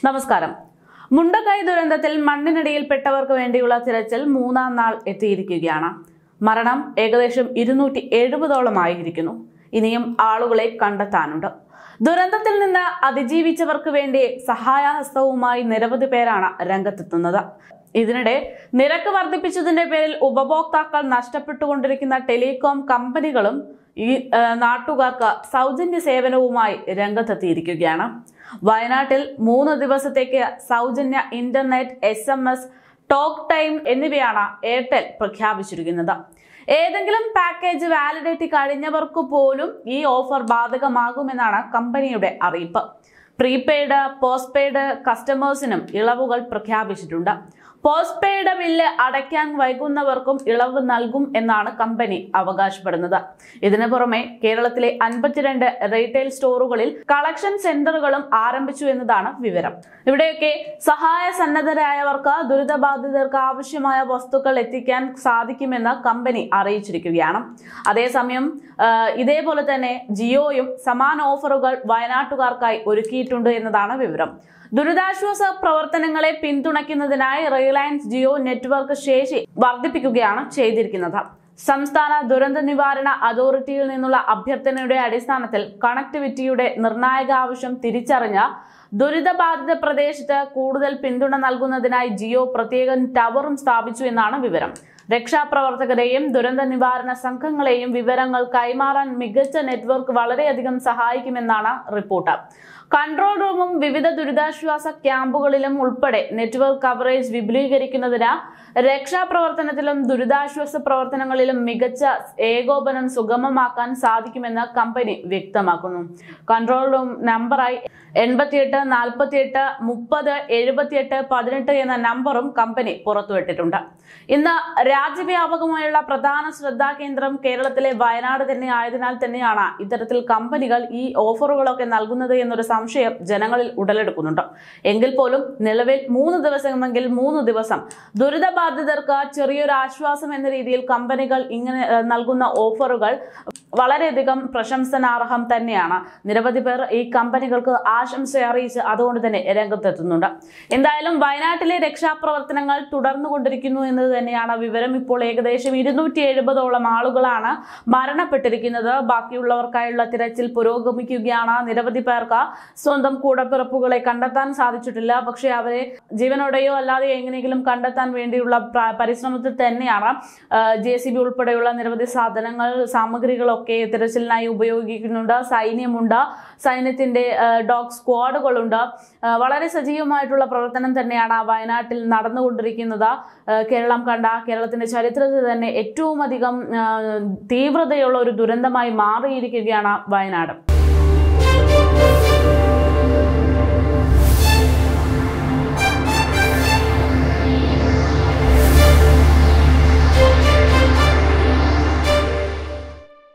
നമസ്കാരം. മുണ്ടക്കൈ ദുരന്തത്തിൽ മണ്ണിനടിയിൽപ്പെട്ടവർക്ക് വേണ്ടിയുള്ള തിരച്ചിൽ മൂന്നാം നാൾ എത്തിയിരിക്കുകയാണ്. മരണം ഏകദേശം 270ഓളം ആയിരിക്കുന്നു. ഇനിയും ആളുകളെ കണ്ടെത്താനുണ്ട്. ദുരന്തത്തിൽ നിന്ന് അതിജീവിച്ചവർക്ക് വേണ്ടി സഹായഹസ്തവുമായി നിരവധി പേരാണ് രംഗത്തെത്തുന്നത്. ഇതിനിടെ നിരക്ക് വർദ്ധിപ്പിച്ചതിന്റെ പേരിൽ ഉപഭോക്താക്കൾ നഷ്ടപ്പെട്ടുകൊണ്ടിരിക്കുന്ന ടെലികോം കമ്പനികളും ഈ നാട്ടുകാർക്ക് സൗജന്യ സേവനവുമായി രംഗത്തെത്തിയിരിക്കുകയാണ്. വയനാട്ടിൽ 3 ദിവസത്തേക്ക് സൗജന്യ ഇന്റർനെറ്റ്, SMS, ടോക്ക് ടൈം എന്നിവയാണ് എയർടെൽ പ്രഖ്യാപിച്ചിരിക്കുന്നത്. ഏതെങ്കിലും പാക്കേജ് വാലിഡിറ്റി കഴിഞ്ഞവർക്ക് പോലും ഈ ഓഫർ ബാധകമാകുമെന്നാണ് കമ്പനിയുടെ അറിയിപ്പ്. പ്രീപെയ്ഡ്, പോസ്റ്റ്പെയ്ഡ് കസ്റ്റമേഴ്സിനും ഇളവുകൾ പ്രഖ്യാപിച്ചിട്ടുണ്ട്. പോസ്റ്റ്പെയ്ഡ് ബില്ല് അടയ്ക്കാൻ വൈകുന്നവർക്കും ഇളവ് നൽകും എന്നാണ് കമ്പനി അവകാശപ്പെടുന്നത്. ഇതിനു പുറമെ കേരളത്തിലെ 52 റീറ്റെയിൽ സ്റ്റോറുകളിൽ കളക്ഷൻ സെന്ററുകളും ആരംഭിച്ചു എന്നതാണ് വിവരം. ഇവിടെയൊക്കെ സഹായ സന്നദ്ധരായവർക്ക് ദുരിതബാധിതർക്ക് ആവശ്യമായ വസ്തുക്കൾ എത്തിക്കാൻ സാധിക്കുമെന്ന് കമ്പനി അറിയിച്ചിരിക്കുകയാണ്. അതേസമയം ഇതേപോലെ തന്നെ ജിയോയും സമാന ഓഫറുകൾ വയനാട്ടുകാർക്കായി ഒരുക്കിയിട്ടുണ്ട് എന്നതാണ് വിവരം. ദുരിതാശ്വാസ പ്രവർത്തനങ്ങളെ പിന്തുണയ്ക്കുന്നതിനായി റിലയൻസ് ജിയോ നെറ്റ്വർക്ക് ശേഷി വർദ്ധിപ്പിക്കുകയാണ് ചെയ്തിരിക്കുന്നത്. സംസ്ഥാന ദുരന്ത നിവാരണ അതോറിറ്റിയിൽ നിന്നുള്ള അഭ്യർത്ഥനയുടെ അടിസ്ഥാനത്തിൽ കണക്ടിവിറ്റിയുടെ നിർണായക ആവശ്യം തിരിച്ചറിഞ്ഞ ദുരിതബാധിത പ്രദേശത്ത് കൂടുതൽ പിന്തുണ നൽകുന്നതിനായി ജിയോ പ്രത്യേക ടവറും സ്ഥാപിച്ചു എന്നാണ് വിവരം. രക്ഷാപ്രവർത്തകരെയും ദുരന്ത നിവാരണ സംഘങ്ങളെയും വിവരങ്ങൾ കൈമാറാൻ മികച്ച നെറ്റ്വർക്ക് വളരെയധികം സഹായിക്കുമെന്നാണ് റിപ്പോർട്ട്. കൺട്രോൾ റൂമും വിവിധ ദുരിതാശ്വാസ ക്യാമ്പുകളിലും ഉൾപ്പെടെ നെറ്റ്വർക്ക് കവറേജ് വിപുലീകരിക്കുന്നതിന് രക്ഷാപ്രവർത്തനത്തിലും ദുരിതാശ്വാസ പ്രവർത്തനങ്ങളിലും മികച്ച ഏകോപനം സുഗമമാക്കാൻ സാധിക്കുമെന്ന് കമ്പനി വ്യക്തമാക്കുന്നു. കൺട്രോൾ റൂം നമ്പറായി 88 48 30 78 18 എന്ന നമ്പറും കമ്പനി പുറത്തുവിട്ടിട്ടുണ്ട്. ഇന്ന് രാജ്യവ്യാപകമായുള്ള പ്രധാന ശ്രദ്ധാകേന്ദ്രം കേരളത്തിലെ വയനാട് തന്നെ ആയതിനാൽ തന്നെയാണ് ഇത്തരത്തിൽ കമ്പനികൾ ഈ ഓഫറുകളൊക്കെ നൽകുന്നത് എന്നൊരു സംശയം ജനങ്ങളിൽ ഉടലെടുക്കുന്നുണ്ട്. എങ്കിൽ പോലും നിലവിൽ 3 ദിവസമെങ്കിൽ 3 ദിവസം ദുരിതബാധിതർക്ക് ചെറിയൊരു ആശ്വാസം എന്ന രീതിയിൽ കമ്പനികൾ ഇങ്ങനെ നൽകുന്ന ഓഫറുകൾ വളരെയധികം പ്രശംസനാർഹം തന്നെയാണ്. നിരവധി പേർ ഈ കമ്പനികൾക്ക് ആശംസ അറിയിച്ച് അതുകൊണ്ട് തന്നെ രംഗത്തെത്തുന്നുണ്ട്. എന്തായാലും വയനാട്ടിലെ രക്ഷാപ്രവർത്തനങ്ങൾ തുടർന്നുകൊണ്ടിരിക്കുന്നു എന്നത് തന്നെയാണ് വിവരം. ഇപ്പോൾ ഏകദേശം 270ഓളം ആളുകളാണ് മരണപ്പെട്ടിരിക്കുന്നത്. ബാക്കിയുള്ളവർക്കായുള്ള തിരച്ചിൽ പുരോഗമിക്കുകയാണ്. നിരവധി പേർക്ക് സ്വന്തം കൂടപ്പിറപ്പുകളെ കണ്ടെത്താൻ സാധിച്ചിട്ടില്ല. പക്ഷെ അവരെ ജീവനോടെയോ അല്ലാതെ എങ്ങനെയെങ്കിലും കണ്ടെത്താൻ വേണ്ടിയുള്ള പരിശ്രമത്തിൽ തന്നെയാണ്. JCB ഉൾപ്പെടെയുള്ള നിരവധി സാധനങ്ങൾ, സാമഗ്രികളൊക്കെ തിരച്ചിലിനായി ഉപയോഗിക്കുന്നുണ്ട്. സൈന്യമുണ്ട്, സൈന്യത്തിന്റെ ഡോഗ് സ്ക്വാഡുകളുണ്ട്. വളരെ സജീവമായിട്ടുള്ള പ്രവർത്തനം തന്നെയാണ് വയനാട്ടിൽ നടന്നുകൊണ്ടിരിക്കുന്നത്. കേരളത്തിന്റെ ചരിത്രത്തിൽ തന്നെ ഏറ്റവും അധികം തീവ്രതയുള്ള ഒരു ദുരന്തമായി മാറിയിരിക്കുകയാണ് വയനാട്.